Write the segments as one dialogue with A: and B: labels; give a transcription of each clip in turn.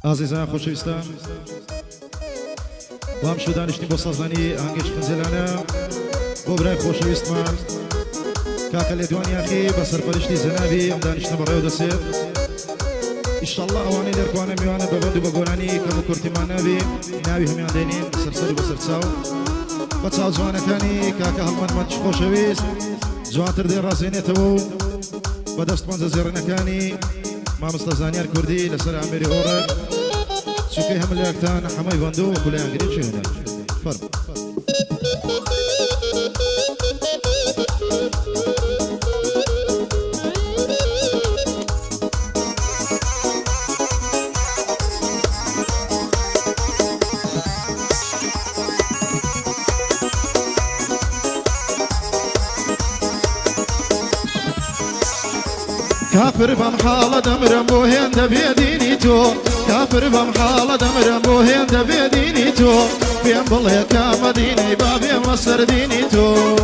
A: عزیزان خۆشەویستان وام شو دانیشتنی بۆ سازانی ئاهەنگێکی خنجەلانە بۆ برای خۆشەویستمان کاکە لێدوانیاخی بە سەرپەرشتی زەنابی ئەم دانیشتنە بەڕێوە دەسێت ئیشەڵڵا ئەوانەی دەرکوانە میوانە بەبەند و بە گۆرانی کەم و کورتیمان ناوی ناوی هەمیان دێنین بەسەرسەر و بەسەرچاو بە چاو جوانەکانی کاکە هەڵمەتمەند خۆشەویست جوانتر دێ ڕازێنێتەوە و بە دەست پەنجە زێڕنەکانی مامۆستا زانیار کوردی لەسەر ئامێری ئۆڕک چووکەی هەموو لایەکتان حەمای بەندۆ و کولایان گرێ چێنە فەرمو كافر بمحالة دمرم بو هند بيديني تو كافر بمحالة دمرم بو هند بيديني تو بين بلي كامديني بابي مصر ديني تو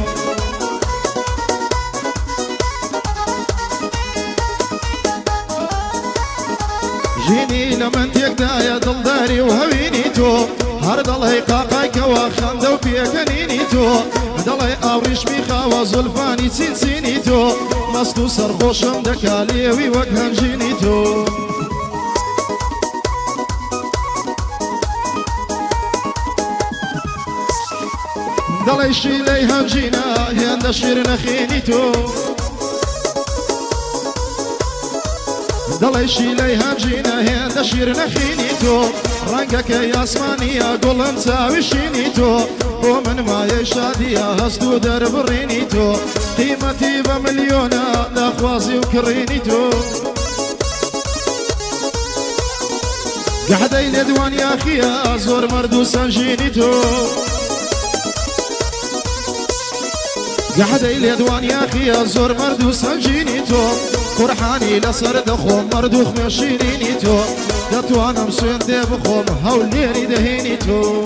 A: جيني لمن تيقدايا دلداري وهويني تو هر دلي قاقاي كوا خندو بيكنيني تو دلي اوريش ميخا وزلفاني تسيني تو مستو سرخوشم دكاليوي وكهنجيني تو دلي شيلي هنجينا هند شيرنا خيني تو دلي شيلي هنجينا هند شيرنا خيني تو رنگك يا اسمانيا قولم تاوشيني تو ومن ما يشاديا هستو دربريني تو قيمتي بمليونة لاخوازي وكريني تو قعدي لدوان يا اخيا زور مردو سنجيني تو قعدي لدوان يا اخيا زور مردو سنجيني تو قرحاني لسر دخوم مردو خمشيني تو دتوانا مسوين دي بخوم هوليني دهيني تو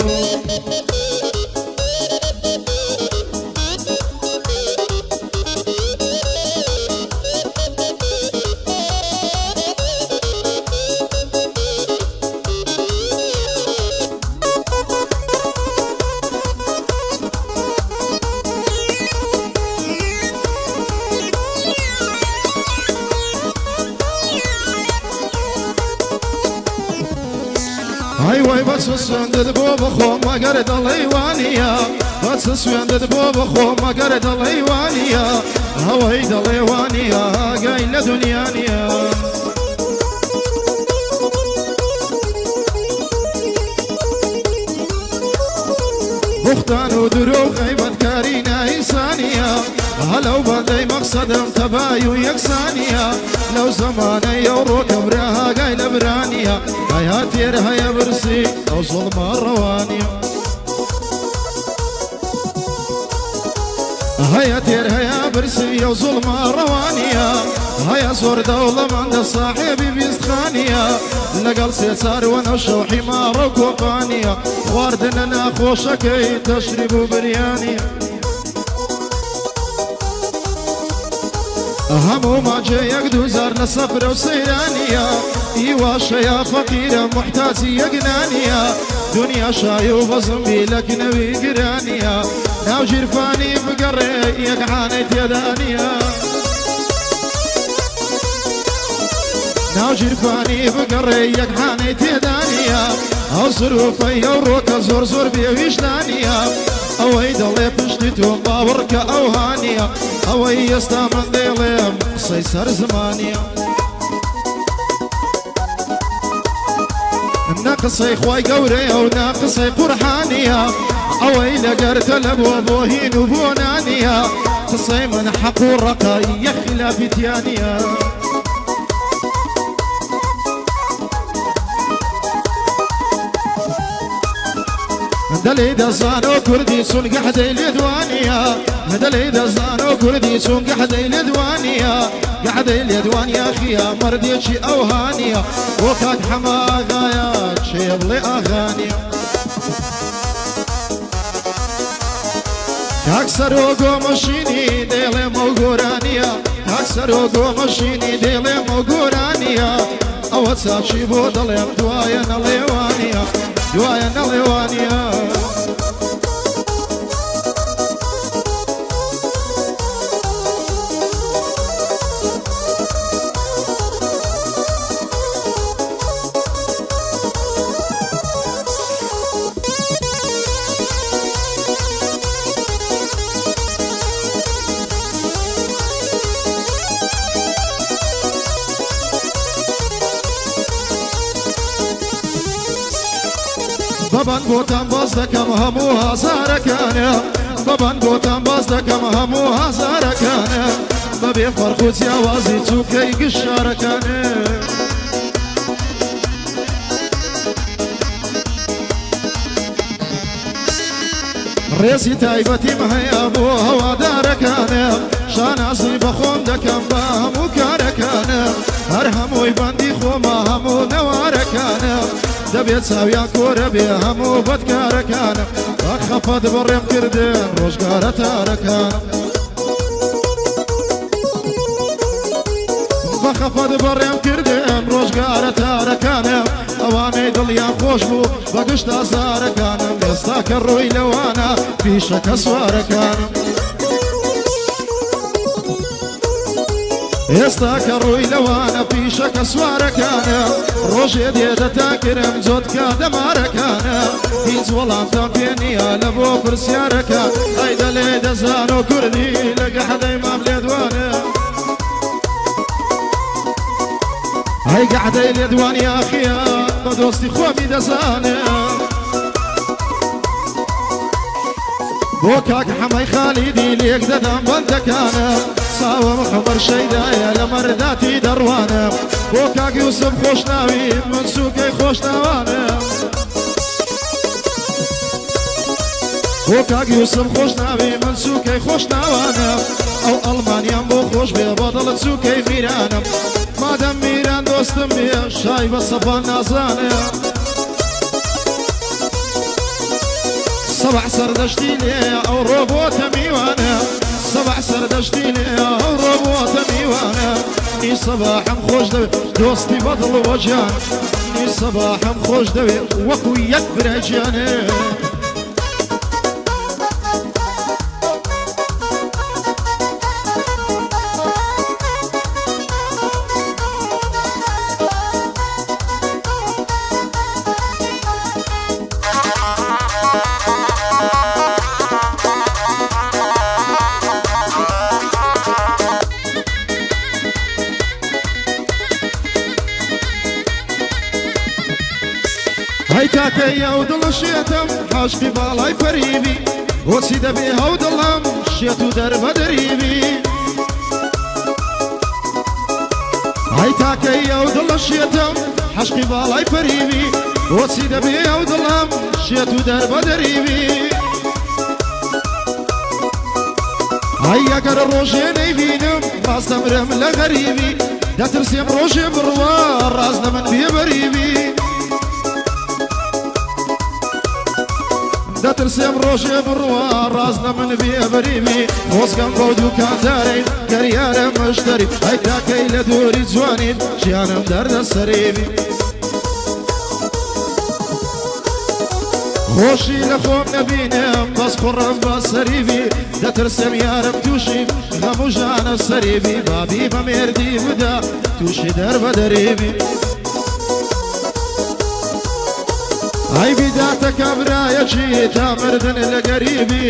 A: هاي واي بس سويندد بوب خو ما قرد الليوانية بس سويندد بوب خو ما قرد الليوانية هواي دليوانية قايلة دنيانية بختان ودروغ غيبة كارينا إنسانية هلو بدي مقصدم تبايو يكسانية لو زماني يورو كبرها قايلة برانية هيا تيرها يا برسي أو ظلم الروانية هيا تيرها يا برسي أو ظلم الروانية هيا صور دولة من صاحبي بيستخانية نقل سيسار وانا شوحي ما ركوبانية واردنا ناخوشكي تشربوا بريانية همو ما جايك دوزار نسفر وسيرانية ايواشا يا فقيرة محتاجي يقنانية دنيا شاي وبزنبي لك نبي قرانية ناو جرفاني بقري يقعاني تيدانية ناو جرفاني بقري يقعاني تيدانية او صروفي او روكا زور زور بيويشلانية اوي دلي بشتتهم باورك او هانية اوي يستامن ديليم قصيصر زمانية ناقصي خواي قوري او ناقصي قرحانية اوي لقرت لبو بوهين وبونانية قصي من حق الرقاي يخلا فتيانية دلي دزانو كردي سون قحدي اليدوانية دلي دزانو كردي سون قحدي اليدوانية قحدي اليدوانية أخيا مرديتشي أوهانية وكاك حما غايات شيبلي أغانية كاك سروقو مشيني ديلي موقورانية كاك سروقو مشيني ديلي موقورانية او چاچی بۆ دڵێم دوایە نەڵێوانیە دوایە نەڵێوانیە بەبەن بۆتان باز دەکەم هەموو هازارەکانە بەبەن بۆتان باز دەکەم هەموو هازارەکانە بەبێ فەرق و جیاوازی چووکەی گشارەکانە ڕێزی تایبەتیم هەیە بۆ هەوادارەکانە شانازی بەخۆم دەکەم بە هەموو کارەکانە هەر هەمووی بەندی خۆمە هەموو نەوارەکانە دەبێت چاویان کۆرە بێ هەموو بەدکارەکانم بە خەفەت بەڕێم کردن ڕۆژگارە تارەکانم بە خەفەت بەڕێم کردن ڕۆژگارە تارەکانم ئەوانەی دڵیان خۆش بوو بە گشت ئازارەکانم ئێستا کە ڕۆی لەوانە پیشەکە سوارەکانم ئێستا کە ڕووی لەوانە پیشەکە سوارەکانە ڕۆژێ دێدە تاکرم جۆتکە دەمارەکانە هیچ وەڵامتان پێ نییە لە بۆ پرسیارەکە ئەی دەلێ دەزان و کوردی لەگە حەدەی مام لێدوانە ئەی گەحدەی لێدوانی ئاخیە بە دۆستی خۆمی دەزانێ بۆ کاک حەمەی خالیدی لێک دەدەم بەندەکانە ساوە مخەبەر شەیدایە لە مەرداتی دەڕوانە بۆ کاک یوسف خۆشناوی من سووکەی خۆشناوانە بۆ کاک یوسف خۆشناوی من سووکەی خۆشناوانە ئەو ئەڵمانیان بۆ خۆش بێ بە دڵت سووکەی میرانم مادەم میران دۆستم بێ شای بە سەپان نازانە سەبع سەردەشتی لێ ئەو ڕۆبۆتە میوانە سەبع سەردەشتی لێ ئەو ڕۆبۆتە میوانە نی سەباحم خۆش دەوێت دۆستی بەدڵ و بەجان نی سەباحم خۆش دەوێت وەکو یەک برایجیانێ هەی کاکەی ئەو دڵە شێتم حاشقی باڵای پەریبی بۆچی دەبێ هەو دڵم شێت و دەربە دەریبی هەی تاکەی ئەو دڵە شێتم حاشقی باڵای پەریبی بۆچی دەبێ ئەو دڵم شێت و دەربە دەریبی هەی ئەگەر ڕۆژێ نەیبینم باس دەمرم لە غەریبی دەترسێم ڕۆژێ بڕوا ڕاز لە من بێبەریبی دەترسێم ڕۆژێ بڕوا ڕاز لە من بێبەریبی خۆزگەم بۆ دووکاندارەی کەریارە مەشتەری ئەی تاکەی لە دووری جوانین ژیانم دەردە سەریبی خۆشی لە خۆم نەبینم بەس کوڕم بە سەریبی دەترسێم یارم تووشیم هەموو ژانە سەریبی بابی بە مێردی بدا تووشی دەربە دەریبی ئەی بیداتە کابرایەکی تا مردن لە گەریبی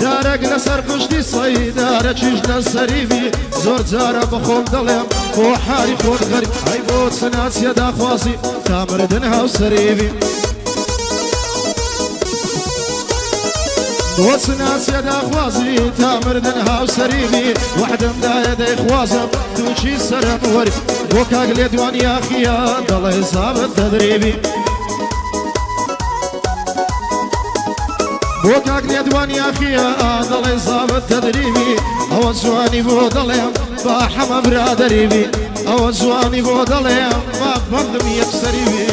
A: دارێک لەسەر پشتی سەی دارەکیش لە سەریبی زۆر جارە بەخۆم دەڵێم بۆ حالی خۆت غەریب ئەی بۆ چناسیە داخوازی تا مردن هاو سەریبی بۆ چناسیە داخوازی تا مردن هاو سەریبی وحدم دایە دەیخوازم دووچی سەرم وەری بۆ کاک لێدوانی ئاخیە دەڵێ زابت دەدریبی بۆ کاک لێدوانی ئاخیە دەڵێ زابت دەدریبی ئەوە جوانی بۆ دەڵێم با حەمە برادەریبی ئەوە جوانی بۆ دەڵێم با بەندم یەکسەریبی